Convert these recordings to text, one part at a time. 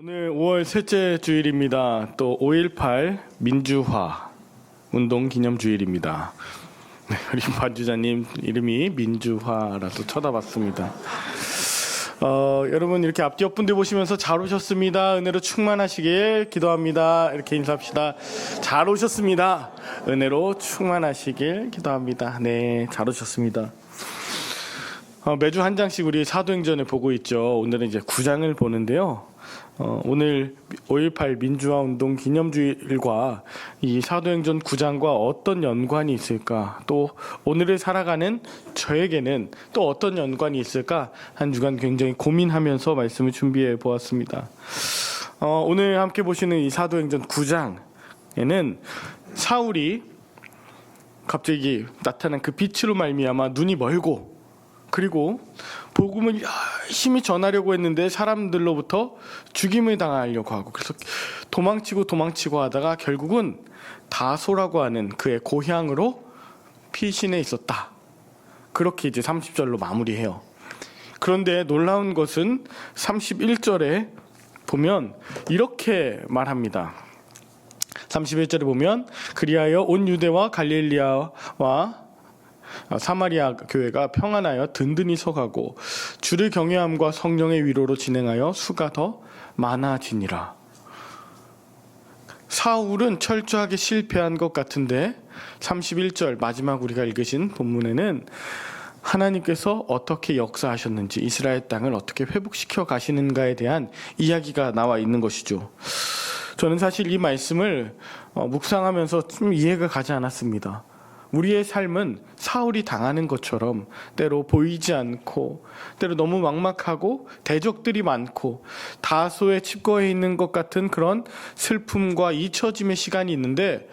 오늘 5월 셋째 주일입니다. 또 5.18 민주화 운동 기념주일입니다. 네, 우리 반주자님 이름이 민주화라도 쳐다봤습니다. 여러분 이렇게 앞뒤 옆분들 보시면서 잘 오셨습니다. 은혜로 충만하시길 기도합니다. 이렇게 인사합시다. 잘 오셨습니다. 은혜로 충만하시길 기도합니다. 네, 잘 오셨습니다. 매주 한 장씩 우리 사도행전을 보고 있죠. 오늘은 이제 9장을 보는데요. 오늘 5.18 민주화 운동 기념주일과 이 사도행전 9장과 어떤 연관이 있을까, 또 오늘을 살아가는 저에게는 또 어떤 연관이 있을까, 한 주간 굉장히 고민하면서 말씀을 준비해 보았습니다. 오늘 함께 보시는 이 사도행전 9장에는 사울이 갑자기 나타난 그 빛으로 말미암아 눈이 멀고, 그리고 복음을 열심히 전하려고 했는데 사람들로부터 죽임을 당하려고 하고, 그래서 도망치고 하다가 결국은 다소라고 하는 그의 고향으로 피신해 있었다. 그렇게 이제 30절로 마무리해요. 그런데 놀라운 것은 31절에 보면 이렇게 말합니다. 31절에 보면 그리하여 온 유대와 갈릴리아와 사마리아 교회가 평안하여 든든히 서가고 주를 경외함과 성령의 위로로 진행하여 수가 더 많아지니라. 사울은 철저하게 실패한 것 같은데 31절 마지막 우리가 읽으신 본문에는 하나님께서 어떻게 역사하셨는지, 이스라엘 땅을 어떻게 회복시켜 가시는가에 대한 이야기가 나와 있는 것이죠. 저는 사실 이 말씀을 묵상하면서 좀 이해가 가지 않았습니다. 우리의 삶은 사울이 당하는 것처럼 때로 보이지 않고, 때로 너무 막막하고 대적들이 많고 다소에 칩거해 있는 것 같은 그런 슬픔과 잊혀짐의 시간이 있는데,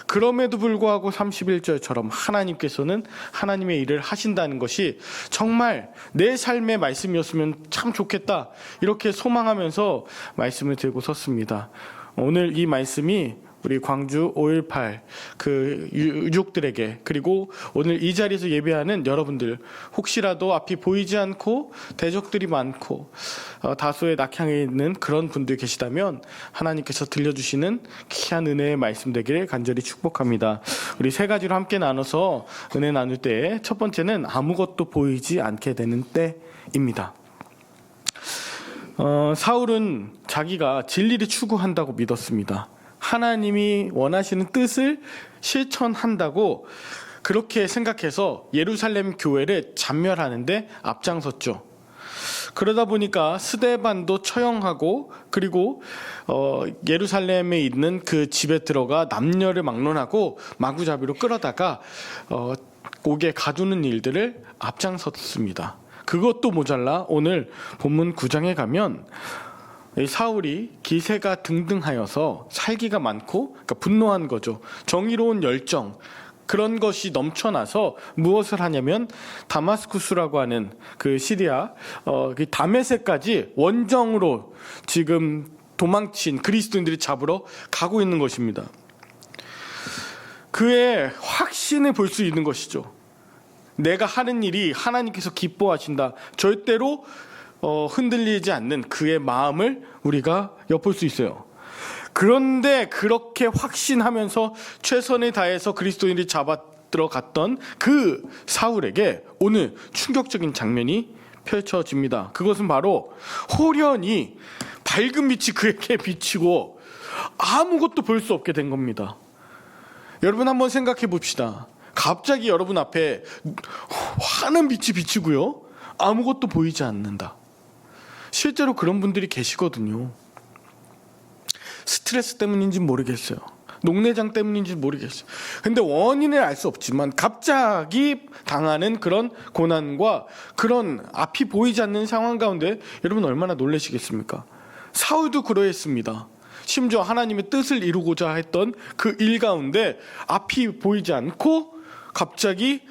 그럼에도 불구하고 31절처럼 하나님께서는 하나님의 일을 하신다는 것이 정말 내 삶의 말씀이었으면 참 좋겠다, 이렇게 소망하면서 말씀을 들고 섰습니다. 오늘 이 말씀이 우리 광주 5.18 그 유족들에게, 그리고 오늘 이 자리에서 예배하는 여러분들, 혹시라도 앞이 보이지 않고 대적들이 많고 다소의 낙향에 있는 그런 분들 계시다면 하나님께서 들려주시는 귀한 은혜의 말씀 되기를 간절히 축복합니다. 우리 세 가지로 함께 나눠서 은혜 나눌 때, 첫 번째는 아무것도 보이지 않게 되는 때입니다. 사울은 자기가 진리를 추구한다고 믿었습니다. 하나님이 원하시는 뜻을 실천한다고 그렇게 생각해서 예루살렘 교회를 잔멸하는데 앞장섰죠. 그러다 보니까 스데반도 처형하고, 그리고 예루살렘에 있는 그 집에 들어가 남녀를 막론하고 마구잡이로 끌어다가 옥에 가두는 일들을 앞장섰습니다. 그것도 모자라 오늘 본문 9장에 가면 사울이 기세가 등등하여서 살기가 많고, 그러니까 분노한 거죠. 정의로운 열정, 그런 것이 넘쳐나서 무엇을 하냐면 다마스쿠스라고 하는 그 시리아 다메섹까지 원정으로 지금 도망친 그리스도인들이 잡으러 가고 있는 것입니다. 그의 확신을 볼 수 있는 것이죠. 내가 하는 일이 하나님께서 기뻐하신다, 절대로 흔들리지 않는 그의 마음을 우리가 엿볼 수 있어요. 그런데 그렇게 확신하면서 최선을 다해서 그리스도인들이 잡아들어 갔던 그 사울에게 오늘 충격적인 장면이 펼쳐집니다. 그것은 바로 호련히 밝은 빛이 그에게 비치고 아무것도 볼 수 없게 된 겁니다. 여러분 한번 생각해 봅시다. 갑자기 여러분 앞에 환한 빛이 비치고요, 아무것도 보이지 않는다. 실제로 그런 분들이 계시거든요. 스트레스 때문인지 모르겠어요. 녹내장 때문인지 모르겠어요. 근데 원인을 알 수 없지만 갑자기 당하는 그런 고난과 그런 앞이 보이지 않는 상황 가운데 여러분 얼마나 놀라시겠습니까? 사울도 그러했습니다. 심지어 하나님의 뜻을 이루고자 했던 그 일 가운데 앞이 보이지 않고 갑자기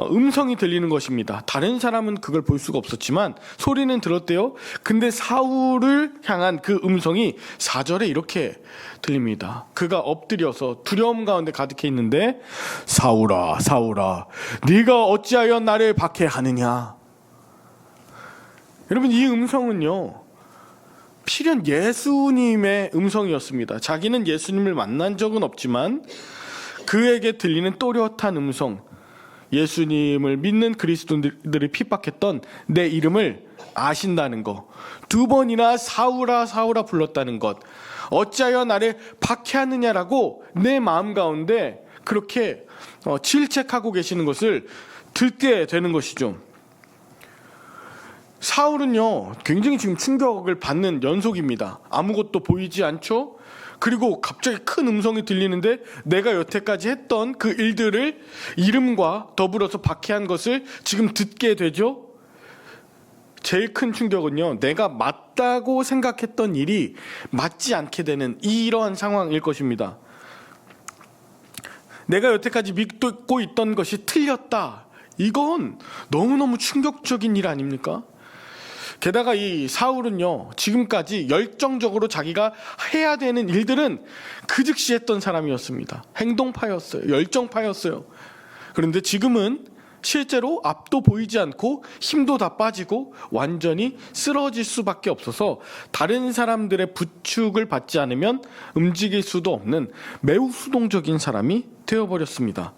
음성이 들리는 것입니다. 다른 사람은 그걸 볼 수가 없었지만 소리는 들었대요. 근데 사울을 향한 그 음성이 4절에 이렇게 들립니다. 그가 엎드려서 두려움 가운데 가득해 있는데, 사울아 사울아 네가 어찌하여 나를 박해하느냐. 여러분, 이 음성은요, 필연 예수님의 음성이었습니다. 자기는 예수님을 만난 적은 없지만 그에게 들리는 또렷한 음성, 예수님을 믿는 그리스도인들이 핍박했던 내 이름을 아신다는 것, 2번이나 사울아 사울아 불렀다는 것, 어찌하여 나를 박해하느냐라고 내 마음 가운데 그렇게 질책하고 계시는 것을 듣게 되는 것이죠. 사울은요, 굉장히 지금 충격을 받는 연속입니다. 아무것도 보이지 않죠? 그리고 갑자기 큰 음성이 들리는데 내가 여태까지 했던 그 일들을 이름과 더불어서 박해한 것을 지금 듣게 되죠? 제일 큰 충격은요, 내가 맞다고 생각했던 일이 맞지 않게 되는 이러한 상황일 것입니다. 내가 여태까지 믿고 있던 것이 틀렸다. 이건 너무너무 충격적인 일 아닙니까? 게다가 이 사울은요, 지금까지 열정적으로 자기가 해야 되는 일들은 그 즉시 했던 사람이었습니다. 행동파였어요. 열정파였어요. 그런데 지금은 실제로 앞도 보이지 않고 힘도 다 빠지고 완전히 쓰러질 수밖에 없어서 다른 사람들의 부축을 받지 않으면 움직일 수도 없는 매우 수동적인 사람이 되어버렸습니다.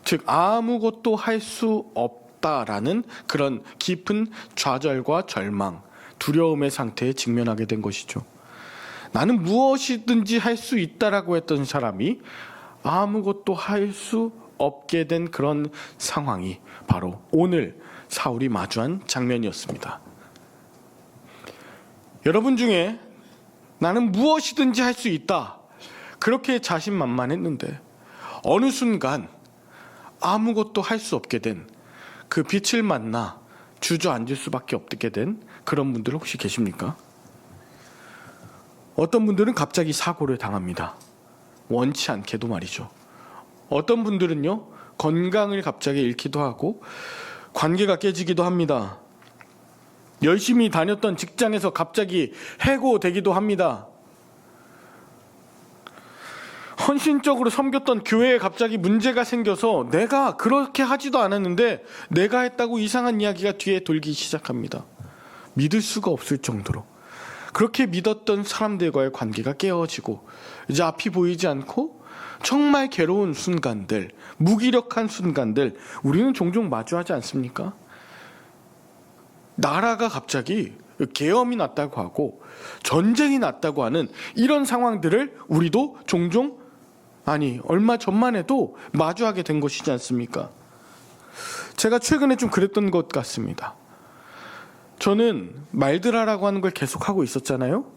즉 아무것도 할 수 없다라는 그런 깊은 좌절과 절망, 두려움의 상태에 직면하게 된 것이죠. 나는 무엇이든지 할 수 있다라고 했던 사람이 아무것도 할 수 없게 된 그런 상황이 바로 오늘 사울이 마주한 장면이었습니다. 여러분 중에 나는 무엇이든지 할 수 있다, 그렇게 자신만만했는데 어느 순간 아무것도 할 수 없게 된 그 빛을 만나 주저앉을 수밖에 없게 된 그런 분들 혹시 계십니까? 어떤 분들은 갑자기 사고를 당합니다. 원치 않게도 말이죠. 어떤 분들은요, 건강을 갑자기 잃기도 하고 관계가 깨지기도 합니다. 열심히 다녔던 직장에서 갑자기 해고되기도 합니다. 헌신적으로 섬겼던 교회에 갑자기 문제가 생겨서 내가 그렇게 하지도 않았는데 내가 했다고 이상한 이야기가 뒤에 돌기 시작합니다. 믿을 수가 없을 정도로 그렇게 믿었던 사람들과의 관계가 깨어지고 이제 앞이 보이지 않고 정말 괴로운 순간들, 무기력한 순간들 우리는 종종 마주하지 않습니까? 나라가 갑자기 계엄이 났다고 하고 전쟁이 났다고 하는 이런 상황들을 우리도 종종, 아니 얼마 전만 해도 마주하게 된 것이지 않습니까? 제가 최근에 좀 그랬던 것 같습니다. 저는 말들하라고 하는 걸 계속하고 있었잖아요.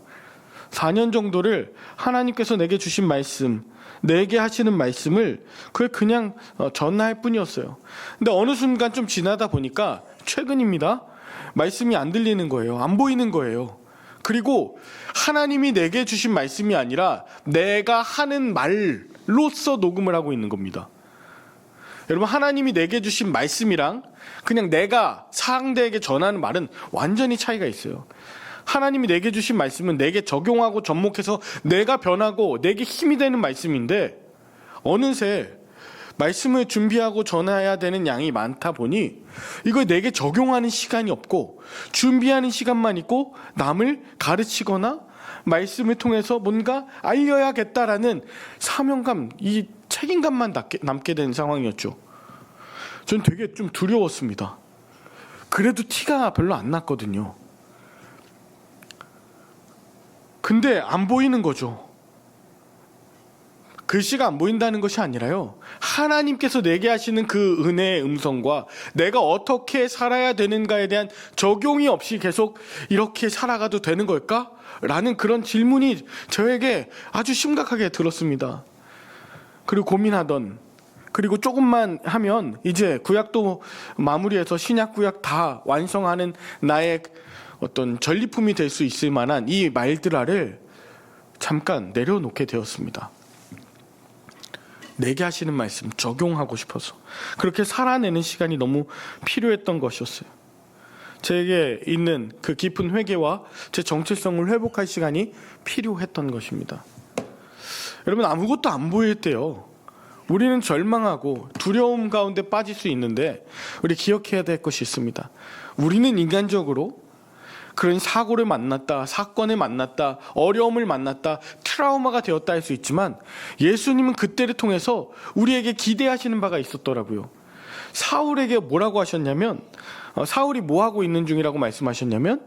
4년 정도를 하나님께서 내게 주신 말씀, 내게 하시는 말씀을 그걸 그냥 전할 뿐이었어요. 근데 어느 순간 좀 지나다 보니까 최근입니다. 말씀이 안 들리는 거예요. 안 보이는 거예요. 그리고 하나님이 내게 주신 말씀이 아니라 내가 하는 말로서 녹음을 하고 있는 겁니다. 여러분, 하나님이 내게 주신 말씀이랑 그냥 내가 상대에게 전하는 말은 완전히 차이가 있어요. 하나님이 내게 주신 말씀은 내게 적용하고 접목해서 내가 변하고 내게 힘이 되는 말씀인데 어느새 말씀을 준비하고 전해야 되는 양이 많다 보니 이걸 내게 적용하는 시간이 없고 준비하는 시간만 있고 남을 가르치거나 말씀을 통해서 뭔가 알려야겠다라는 사명감, 이 책임감만 남게 된 상황이었죠. 전 되게 좀 두려웠습니다. 그래도 티가 별로 안 났거든요. 근데 안 보이는 거죠. 글씨가 안 보인다는 것이 아니라요, 하나님께서 내게 하시는 그 은혜의 음성과 내가 어떻게 살아야 되는가에 대한 적용이 없이 계속 이렇게 살아가도 되는 걸까? 라는 그런 질문이 저에게 아주 심각하게 들었습니다. 그리고 고민하던, 그리고 조금만 하면 이제 구약도 마무리해서 신약 구약 다 완성하는 나의 어떤 전리품이 될 수 있을 만한 이 말들아를 잠깐 내려놓게 되었습니다. 내게 하시는 말씀 적용하고 싶어서 그렇게 살아내는 시간이 너무 필요했던 것이었어요. 제게 있는 그 깊은 회개와 제 정체성을 회복할 시간이 필요했던 것입니다. 여러분, 아무것도 안 보일 때요, 우리는 절망하고 두려움 가운데 빠질 수 있는데 우리 기억해야 될 것이 있습니다. 우리는 인간적으로 그런 사고를 만났다, 사건을 만났다, 어려움을 만났다, 트라우마가 되었다 할 수 있지만 예수님은 그때를 통해서 우리에게 기대하시는 바가 있었더라고요. 사울에게 뭐라고 하셨냐면, 사울이 뭐하고 있는 중이라고 말씀하셨냐면,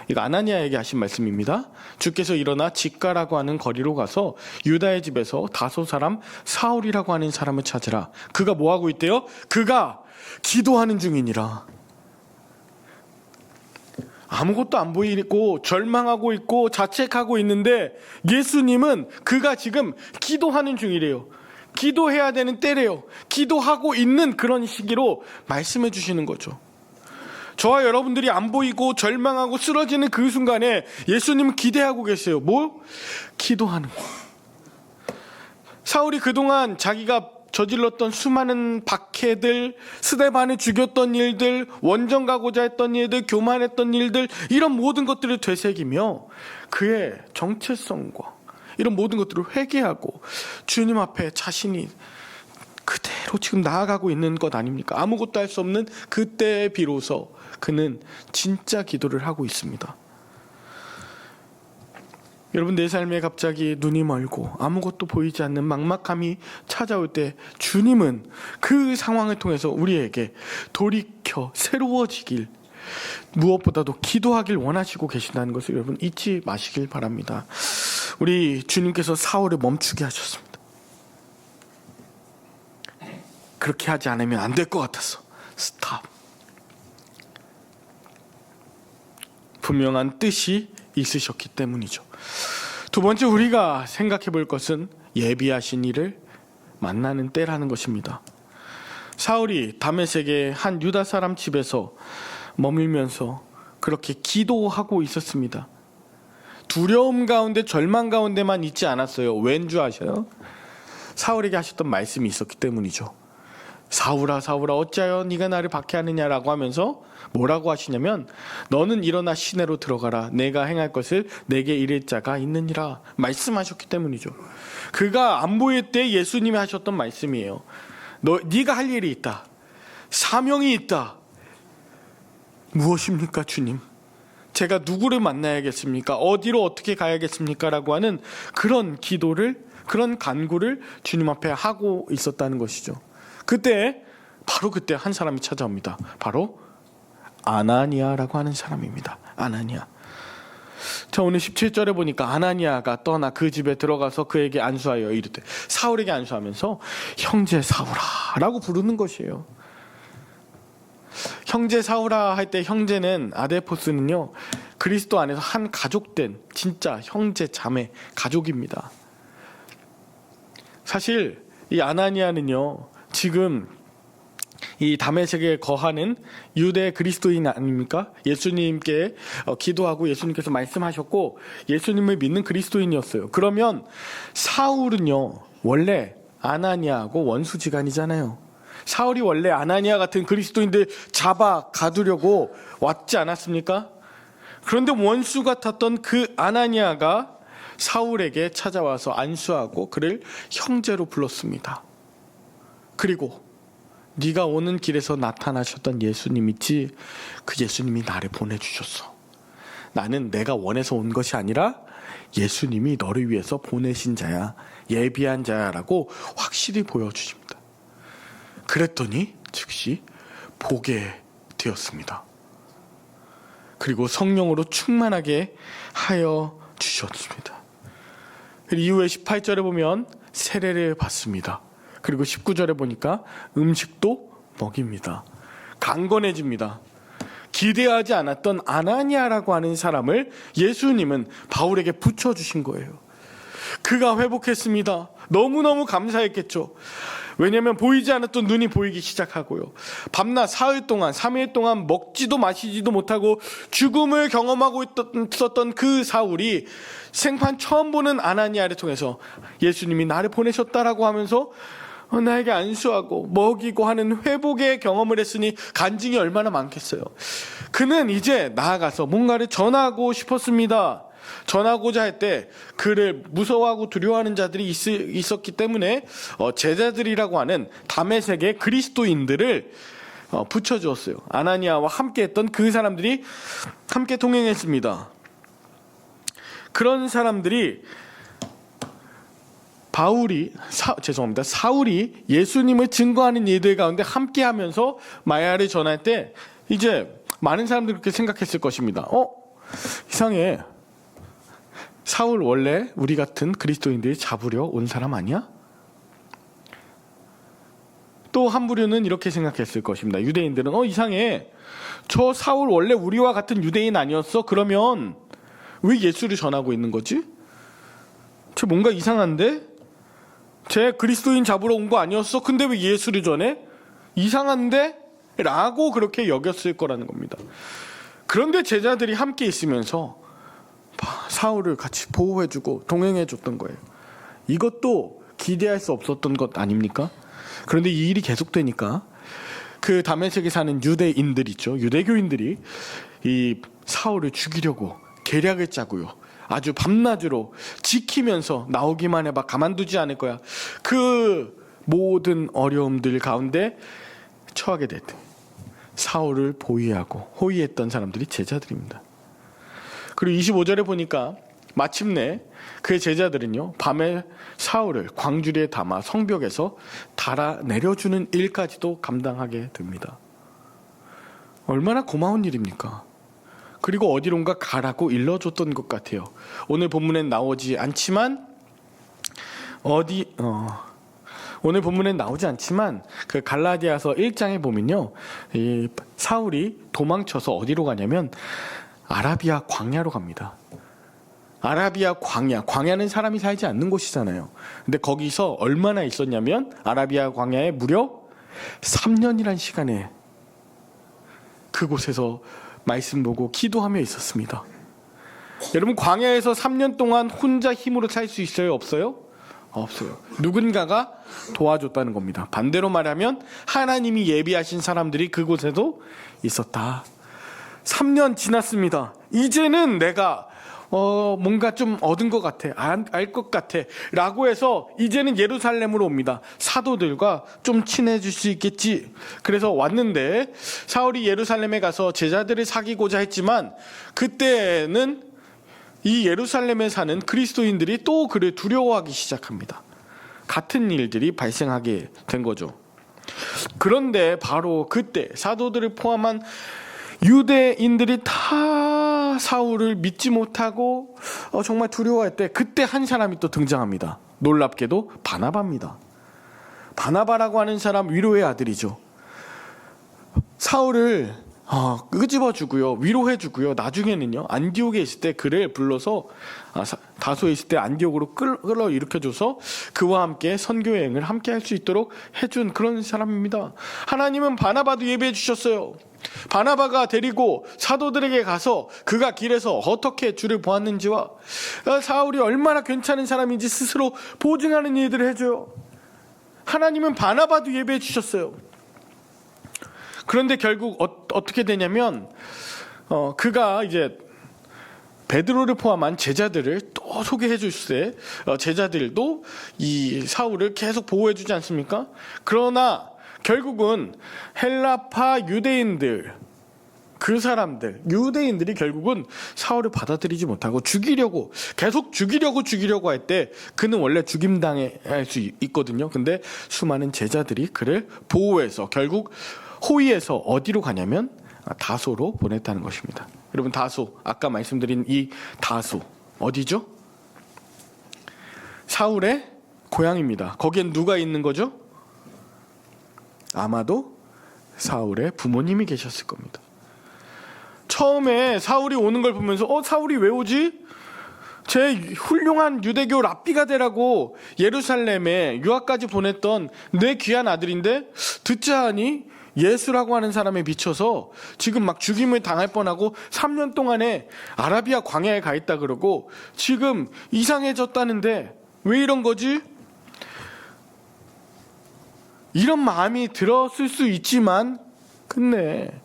이거 아나니아에게 하신 말씀입니다. 주께서 일어나 직가라고 하는 거리로 가서 유다의 집에서 다소 사람 사울이라고 하는 사람을 찾으라. 그가 뭐하고 있대요? 그가 기도하는 중이니라. 아무것도 안 보이고 절망하고 있고 자책하고 있는데 예수님은 그가 지금 기도하는 중이래요. 기도해야 되는 때래요. 기도하고 있는 그런 시기로 말씀해 주시는 거죠. 저와 여러분들이 안 보이고 절망하고 쓰러지는 그 순간에 예수님은 기대하고 계세요. 뭐? 기도하는 거. 사울이 그동안 자기가 저질렀던 수많은 박해들, 스데반을 죽였던 일들, 원정 가고자 했던 일들, 교만했던 일들, 이런 모든 것들을 되새기며 그의 정체성과 이런 모든 것들을 회개하고 주님 앞에 자신이 그대로 지금 나아가고 있는 것 아닙니까? 아무것도 할 수 없는 그때에 비로소 그는 진짜 기도를 하고 있습니다. 여러분, 내 삶에 갑자기 눈이 멀고 아무것도 보이지 않는 막막함이 찾아올 때 주님은 그 상황을 통해서 우리에게 돌이켜 새로워지길, 무엇보다도 기도하길 원하시고 계신다는 것을 여러분 잊지 마시길 바랍니다. 우리 주님께서 사울을 멈추게 하셨습니다. 그렇게 하지 않으면 안 될 것 같아서 스탑. 분명한 뜻이 있으셨기 때문이죠. 두 번째, 우리가 생각해 볼 것은 예비하신 이를 만나는 때라는 것입니다. 사울이 다메섹의 한 유다 사람 집에서 머물면서 그렇게 기도하고 있었습니다. 두려움 가운데 절망 가운데만 있지 않았어요. 왠 줄 아셔요? 사울에게 하셨던 말씀이 있었기 때문이죠. 사울아 사울아 어찌하여 네가 나를 박해하느냐라고 하면서 뭐라고 하시냐면, 너는 일어나 시내로 들어가라. 내가 행할 것을 내게 이를 자가 있느니라 말씀하셨기 때문이죠. 그가 안 보일 때 예수님이 하셨던 말씀이에요. 네가 할 일이 있다. 사명이 있다. 무엇입니까 주님? 제가 누구를 만나야겠습니까? 어디로 어떻게 가야겠습니까? 라고 하는 그런 기도를, 그런 간구를 주님 앞에 하고 있었다는 것이죠. 바로 그때 한 사람이 찾아옵니다. 바로 아나니아라고 하는 사람입니다. 아나니아. 자, 오늘 17절에 보니까 아나니아가 떠나 그 집에 들어가서 그에게 안수하여 이르되, 사울에게 안수하면서 형제 사울아 라고 부르는 것이에요. 형제 사울아 할 때 형제는, 아데포스는요, 그리스도 안에서 한 가족된 진짜 형제 자매 가족입니다. 사실 이 아나니아는요, 지금 이 다메섹에 거하는 유대 그리스도인 아닙니까? 예수님께 기도하고 예수님께서 말씀하셨고 예수님을 믿는 그리스도인이었어요. 그러면 사울은요, 원래 아나니아하고 원수지간이잖아요. 사울이 원래 아나니아 같은 그리스도인들 잡아 가두려고 왔지 않았습니까? 그런데 원수 같았던 그 아나니아가 사울에게 찾아와서 안수하고 그를 형제로 불렀습니다. 그리고 네가 오는 길에서 나타나셨던 예수님 있지? 그 예수님이 나를 보내주셨어. 나는 내가 원해서 온 것이 아니라 예수님이 너를 위해서 보내신 자야, 예비한 자야 라고 확실히 보여주십니다. 그랬더니 즉시 보게 되었습니다. 그리고 성령으로 충만하게 하여 주셨습니다. 이후에 18절에 보면 세례를 받습니다. 그리고 19절에 보니까 음식도 먹입니다. 강건해집니다. 기대하지 않았던 아나니아라고 하는 사람을 예수님은 바울에게 붙여주신 거예요. 그가 회복했습니다. 너무너무 감사했겠죠. 왜냐하면 보이지 않았던 눈이 보이기 시작하고요. 밤낮 사흘 동안, 3일 동안 먹지도 마시지도 못하고 죽음을 경험하고 있었던 그 사울이 생판 처음 보는 아나니아를 통해서 예수님이 나를 보내셨다라고 하면서 나에게 안수하고 먹이고 하는 회복의 경험을 했으니 간증이 얼마나 많겠어요. 그는 이제 나아가서 뭔가를 전하고 싶었습니다. 전하고자 할 때 그를 무서워하고 두려워하는 자들이 있었기 때문에 제자들이라고 하는 다메섹의 그리스도인들을 붙여주었어요. 아나니아와 함께 했던 그 사람들이 함께 동행했습니다. 그런 사람들이 사울이 예수님을 증거하는 이들 가운데 함께 하면서 마야를 전할 때 이제 많은 사람들이 그렇게 생각했을 것입니다. 이상해. 사울 원래 우리 같은 그리스도인들이 잡으려 온 사람 아니야? 또 한 부류는 이렇게 생각했을 것입니다. 유대인들은 이상해. 저 사울 원래 우리와 같은 유대인 아니었어? 그러면 왜 예수를 전하고 있는 거지? 쟤 뭔가 이상한데? 쟤 그리스도인 잡으러 온 거 아니었어? 근데 왜 예수를 전해? 이상한데? 라고 그렇게 여겼을 거라는 겁니다. 그런데 제자들이 함께 있으면서 사울을 같이 보호해주고 동행해줬던 거예요. 이것도 기대할 수 없었던 것 아닙니까? 그런데 이 일이 계속되니까 그 다메섹에 사는 유대인들 있죠. 유대교인들이 이 사울을 죽이려고 계략을 짜고요. 아주 밤낮으로 지키면서 나오기만 해봐 가만두지 않을 거야. 그 모든 어려움들 가운데 처하게 됐대. 사울을 보위하고 호위했던 사람들이 제자들입니다. 그리고 25절에 보니까 마침내 그의 제자들은요 밤에 사울을 광주리에 담아 성벽에서 달아 내려주는 일까지도 감당하게 됩니다. 얼마나 고마운 일입니까? 그리고 어디론가 가라고 일러줬던 것 같아요. 오늘 본문엔 나오지 않지만 그 갈라디아서 1장에 보면요, 이 사울이 도망쳐서 어디로 가냐면 아라비아 광야로 갑니다. 아라비아 광야는 사람이 살지 않는 곳이잖아요. 근데 거기서 얼마나 있었냐면 아라비아 광야에 무려 3년이란 시간에 그곳에서 말씀 보고 기도하며 있었습니다. 여러분, 광야에서 3년 동안 혼자 힘으로 살 수 있어요? 없어요? 없어요. 누군가가 도와줬다는 겁니다. 반대로 말하면 하나님이 예비하신 사람들이 그곳에도 있었다. 3년 지났습니다. 이제는 내가 뭔가 좀 얻은 것 같아, 알 것 같아 라고 해서 이제는 예루살렘으로 옵니다. 사도들과 좀 친해질 수 있겠지. 그래서 왔는데 사울이 예루살렘에 가서 제자들을 사귀고자 했지만 그때는 이 예루살렘에 사는 그리스도인들이 또 그를 두려워하기 시작합니다. 같은 일들이 발생하게 된 거죠. 그런데 바로 그때 사도들을 포함한 유대인들이 다 사울을 믿지 못하고 정말 두려워할 때 그때 한 사람이 또 등장합니다. 놀랍게도 바나바입니다. 바나바라고 하는 사람 위로의 아들이죠. 사울을 끄집어주고요, 위로해주고요. 나중에는요 안디옥에 있을 때 그를 불러서 다소에 있을 때 안디옥으로 끌어 일으켜줘서 그와 함께 선교 여행을 함께 할 수 있도록 해준 그런 사람입니다. 하나님은 바나바도 예배해 주셨어요. 바나바가 데리고 사도들에게 가서 그가 길에서 어떻게 주를 보았는지와 사울이 얼마나 괜찮은 사람인지 스스로 보증하는 일들을 해줘요. 하나님은 바나바도 예배해 주셨어요. 그런데 결국 어떻게 되냐면 그가 이제 베드로를 포함한 제자들을 또 소개해 줄 때 제자들도 이 사울을 계속 보호해 주지 않습니까? 그러나 결국은 헬라파 유대인들, 그 사람들, 유대인들이 결국은 사울을 받아들이지 못하고 계속 죽이려고 할 때 그는 원래 죽임당할 수 있거든요. 근데 수많은 제자들이 그를 보호해서 결국 호위에서 어디로 가냐면 다소로 보냈다는 것입니다. 여러분, 다소, 아까 말씀드린 이 다소 어디죠? 사울의 고향입니다. 거기엔 누가 있는 거죠? 아마도 사울의 부모님이 계셨을 겁니다. 처음에 사울이 오는 걸 보면서 사울이 왜 오지? 제 훌륭한 유대교 랍비가 되라고 예루살렘에 유학까지 보냈던 내 귀한 아들인데 듣자 하니 예수라고 하는 사람에 비춰서 지금 막 죽임을 당할 뻔하고 3년 동안에 아라비아 광야에 가 있다 그러고 지금 이상해졌다는데 왜 이런 거지? 이런 마음이 들었을 수 있지만 근데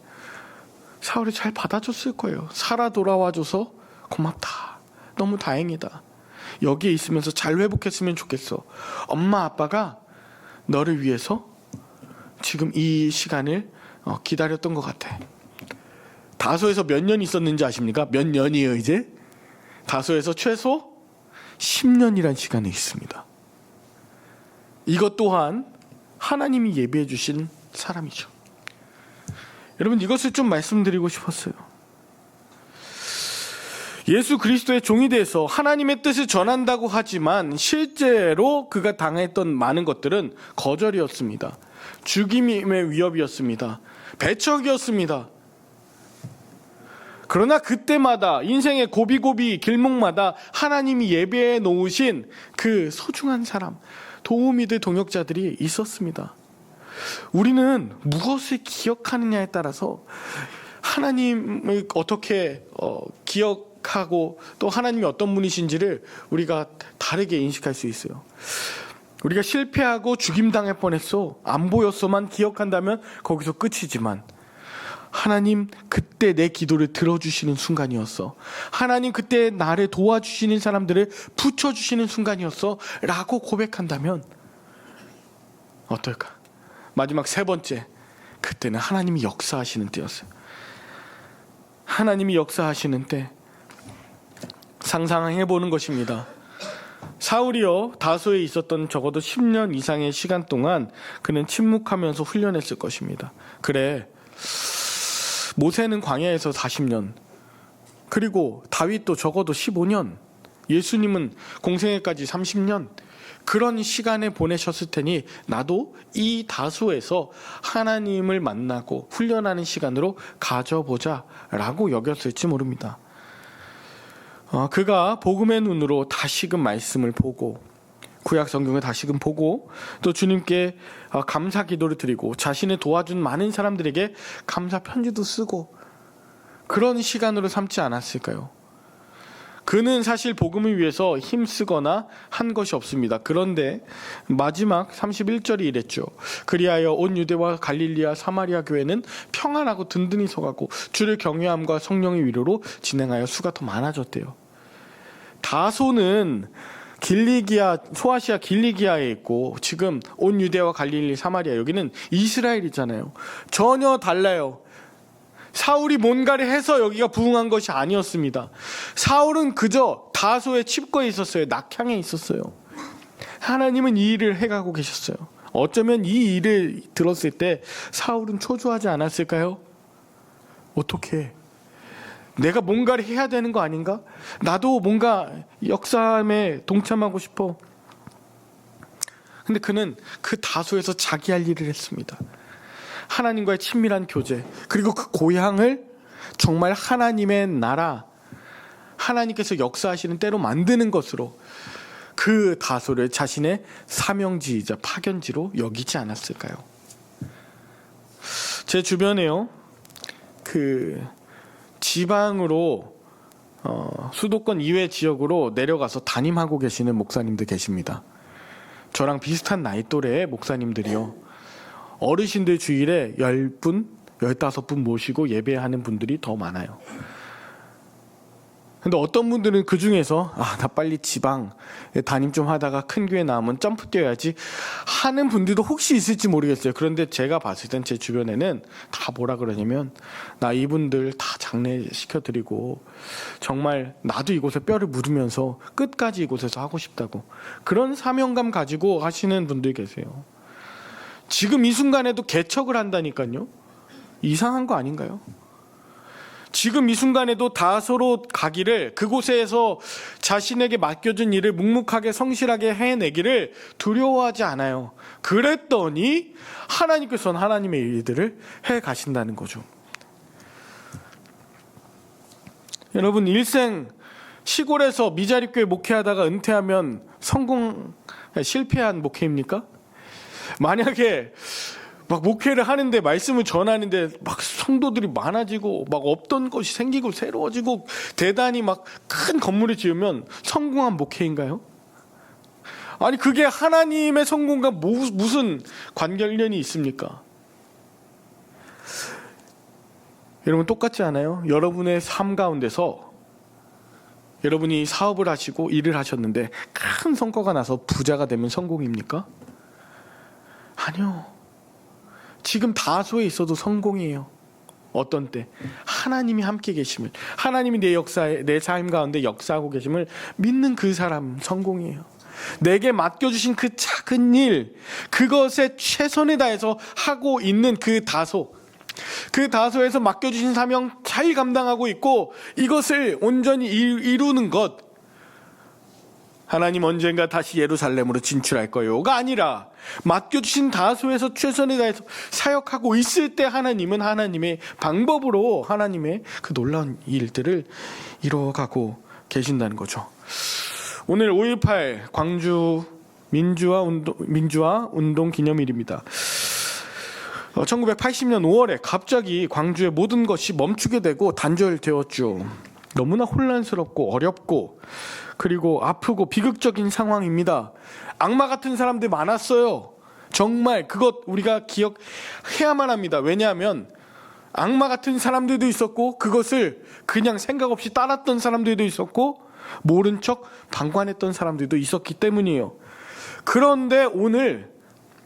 사울이 잘 받아줬을 거예요. 살아 돌아와줘서 고맙다, 너무 다행이다, 여기에 있으면서 잘 회복했으면 좋겠어, 엄마 아빠가 너를 위해서 지금 이 시간을 기다렸던 것 같아. 다소에서 몇 년 있었는지 아십니까? 몇 년이에요 이제? 다소에서 최소 10년이란 시간이 있습니다. 이것 또한 하나님이 예비해 주신 사람이죠. 여러분, 이것을 좀 말씀드리고 싶었어요. 예수 그리스도의 종이 돼서 하나님의 뜻을 전한다고 하지만 실제로 그가 당했던 많은 것들은 거절이었습니다. 죽임의 위협이었습니다. 배척이었습니다. 그러나 그때마다 인생의 고비고비 길목마다 하나님이 예배해 놓으신 그 소중한 사람, 도움이 될 동역자들이 있었습니다. 우리는 무엇을 기억하느냐에 따라서 하나님을 어떻게 기억하고 또 하나님이 어떤 분이신지를 우리가 다르게 인식할 수 있어요. 우리가 실패하고 죽임당할 뻔했어, 안 보였어만 기억한다면 거기서 끝이지만, 하나님 그때 내 기도를 들어주시는 순간이었어, 하나님 그때 나를 도와주시는 사람들을 붙여주시는 순간이었어 라고 고백한다면 어떨까? 마지막 세 번째, 그때는 하나님이 역사하시는 때였어요. 하나님이 역사하시는 때, 상상해보는 것입니다. 사울이요, 다소에 있었던 적어도 10년 이상의 시간 동안 그는 침묵하면서 훈련했을 것입니다. 그래, 모세는 광야에서 40년, 그리고 다윗도 적어도 15년, 예수님은 공생애까지 30년, 그런 시간에 보내셨을 테니 나도 이 다소에서 하나님을 만나고 훈련하는 시간으로 가져보자 라고 여겼을지 모릅니다. 그가 복음의 눈으로 다시금 말씀을 보고, 구약 성경을 다시금 보고, 또 주님께 감사 기도를 드리고, 자신을 도와준 많은 사람들에게 감사 편지도 쓰고, 그런 시간으로 삼지 않았을까요? 그는 사실 복음을 위해서 힘쓰거나 한 것이 없습니다. 그런데 마지막 31절이 이랬죠. 그리하여 온 유대와 갈릴리아 사마리아 교회는 평안하고 든든히 서가고 주를 경외함과 성령의 위로로 진행하여 수가 더 많아졌대요. 다소는 길리기아, 소아시아 길리기아에 있고, 지금 온 유대와 갈릴리 사마리아, 여기는 이스라엘이잖아요. 전혀 달라요. 사울이 뭔가를 해서 여기가 부흥한 것이 아니었습니다. 사울은 그저 다소에 칩거에 있었어요. 낙향에 있었어요. 하나님은 이 일을 해가고 계셨어요. 어쩌면 이 일을 들었을 때 사울은 초조하지 않았을까요? 어떻게? 내가 뭔가를 해야 되는 거 아닌가? 나도 뭔가 역사에 동참하고 싶어. 근데 그는 그 다소에서 자기 할 일을 했습니다. 하나님과의 친밀한 교제, 그리고 그 고향을 정말 하나님의 나라, 하나님께서 역사하시는 때로 만드는 것으로 그 다소를 자신의 사명지이자 파견지로 여기지 않았을까요? 제 주변에요, 그 지방으로 수도권 이외 지역으로 내려가서 담임하고 계시는 목사님들 계십니다. 저랑 비슷한 나이 또래의 목사님들이요, 어르신들 주일에 10분, 15분 모시고 예배하는 분들이 더 많아요. 근데 어떤 분들은 그 중에서 나 빨리 지방 담임 좀 하다가 큰 교회 나오면 점프 뛰어야지 하는 분들도 혹시 있을지 모르겠어요. 그런데 제가 봤을 땐 제 주변에는 다 뭐라 그러냐면, 나 이분들 다 장례시켜드리고 정말 나도 이곳에 뼈를 묻으면서 끝까지 이곳에서 하고 싶다고, 그런 사명감 가지고 하시는 분들 계세요. 지금 이 순간에도 개척을 한다니까요. 이상한 거 아닌가요? 지금 이 순간에도 다소로 가기를, 그곳에서 자신에게 맡겨진 일을 묵묵하게 성실하게 해내기를 두려워하지 않아요. 그랬더니 하나님께서는 하나님의 일들을 해 가신다는 거죠. 여러분, 일생 시골에서 미자립교회 목회하다가 은퇴하면 실패한 목회입니까? 만약에 막 목회를 하는데, 말씀을 전하는데 막 성도들이 많아지고 막 없던 것이 생기고 새로워지고 대단히 막 큰 건물을 지으면 성공한 목회인가요? 아니, 그게 하나님의 성공과 무슨 관련이 있습니까? 여러분, 똑같지 않아요? 여러분의 삶 가운데서 여러분이 사업을 하시고 일을 하셨는데 큰 성과가 나서 부자가 되면 성공입니까? 아니요. 지금 다소에 있어도 성공이에요. 어떤 때 하나님이 함께 계심을, 하나님이 내 역사에, 내 삶 가운데 역사하고 계심을 믿는 그 사람 성공이에요. 내게 맡겨주신 그 작은 일, 그것에 최선을 다해서 하고 있는 그 다소에서 맡겨주신 사명 잘 감당하고 있고, 이것을 온전히 이루는 것, 하나님 언젠가 다시 예루살렘으로 진출할 거요가 아니라 맡겨주신 다소에서 최선을 다해서 사역하고 있을 때 하나님은 하나님의 방법으로 하나님의 그 놀라운 일들을 이루어가고 계신다는 거죠. 오늘 5.18 광주 민주화 운동 기념일입니다. 1980년 5월에 갑자기 광주의 모든 것이 멈추게 되고 단절되었죠. 너무나 혼란스럽고 어렵고 그리고 아프고 비극적인 상황입니다. 악마 같은 사람들 많았어요. 정말 그것 우리가 기억해야만 합니다. 왜냐하면 악마 같은 사람들도 있었고, 그것을 그냥 생각 없이 따랐던 사람들도 있었고, 모른 척 방관했던 사람들도 있었기 때문이에요. 그런데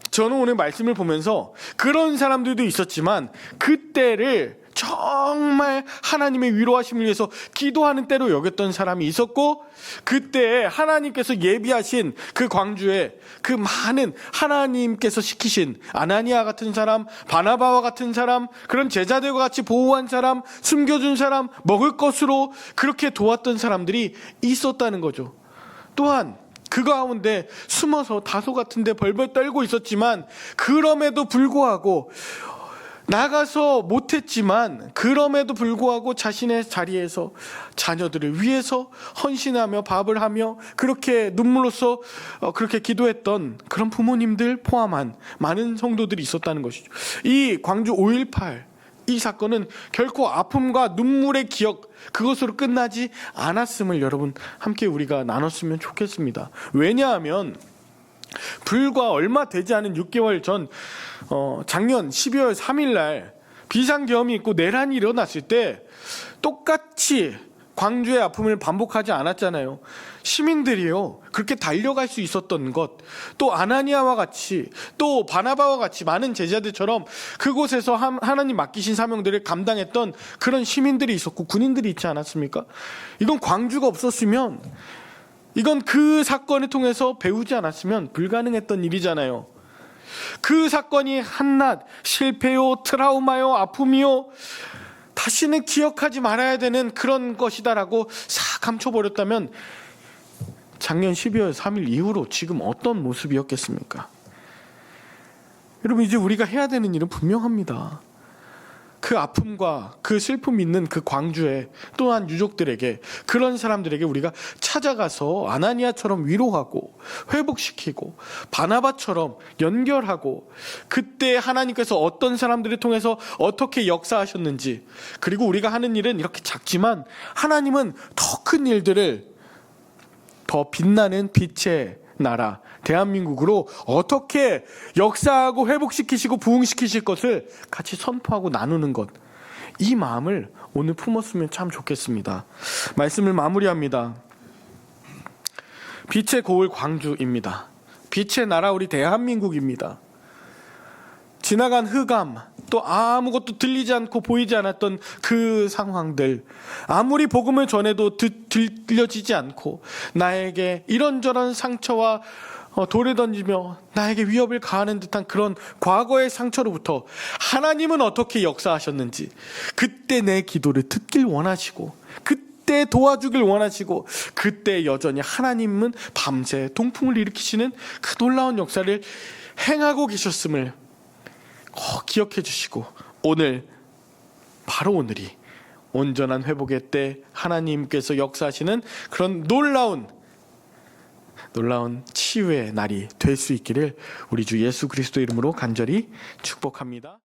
저는 오늘 말씀을 보면서 그런 사람들도 있었지만, 그때를 정말 하나님의 위로하심을 위해서 기도하는 때로 여겼던 사람이 있었고, 그때 하나님께서 예비하신 그 광주에 그 많은 하나님께서 시키신 아나니아 같은 사람, 바나바와 같은 사람, 그런 제자들과 같이 보호한 사람, 숨겨준 사람, 먹을 것으로 그렇게 도왔던 사람들이 있었다는 거죠. 또한 그 가운데 숨어서 다소 같은 데 벌벌 떨고 있었지만, 그럼에도 불구하고 나가서 못했지만 그럼에도 불구하고 자신의 자리에서 자녀들을 위해서 헌신하며 밥을 하며 그렇게 눈물로써 그렇게 기도했던 그런 부모님들 포함한 많은 성도들이 있었다는 것이죠. 이 광주 5.18 이 사건은 결코 아픔과 눈물의 기억, 그것으로 끝나지 않았음을 여러분 함께 우리가 나눴으면 좋겠습니다. 왜냐하면 불과 얼마 되지 않은 6개월 전 작년 12월 3일 날 비상계엄이 있고 내란이 일어났을 때 똑같이 광주의 아픔을 반복하지 않았잖아요. 시민들이요, 그렇게 달려갈 수 있었던 것, 또 아나니아와 같이, 또 바나바와 같이 많은 제자들처럼 그곳에서 하나님 맡기신 사명들을 감당했던 그런 시민들이 있었고 군인들이 있지 않았습니까? 이건 광주가 없었으면, 이건 그 사건을 통해서 배우지 않았으면 불가능했던 일이잖아요. 그 사건이 한낱 실패요, 트라우마요, 아픔이요, 다시는 기억하지 말아야 되는 그런 것이다라고 싹 감춰버렸다면 작년 12월 3일 이후로 지금 어떤 모습이었겠습니까? 여러분, 이제 우리가 해야 되는 일은 분명합니다. 그 아픔과 그 슬픔이 있는 그 광주에, 또한 유족들에게, 그런 사람들에게 우리가 찾아가서 아나니아처럼 위로하고 회복시키고 바나바처럼 연결하고, 그때 하나님께서 어떤 사람들을 통해서 어떻게 역사하셨는지, 그리고 우리가 하는 일은 이렇게 작지만 하나님은 더 큰 일들을, 더 빛나는 빛의 나라 대한민국으로 어떻게 역사하고 회복시키시고 부흥시키실 것을 같이 선포하고 나누는 것, 이 마음을 오늘 품었으면 참 좋겠습니다. 말씀을 마무리합니다. 빛의 고을 광주입니다. 빛의 나라 우리 대한민국입니다. 지나간 흑암, 또 아무것도 들리지 않고 보이지 않았던 그 상황들, 아무리 복음을 전해도 들려지지 않고 나에게 이런저런 상처와 돌을 던지며 나에게 위협을 가하는 듯한 그런 과거의 상처로부터 하나님은 어떻게 역사하셨는지, 그때 내 기도를 듣길 원하시고, 그때 도와주길 원하시고, 그때 여전히 하나님은 밤새 동풍을 일으키시는 그 놀라운 역사를 행하고 계셨음을 기억해 주시고, 오늘, 바로 오늘이 온전한 회복의 때 하나님께서 역사하시는 그런 놀라운 치유의 날이 될 수 있기를 우리 주 예수 그리스도 이름으로 간절히 축복합니다.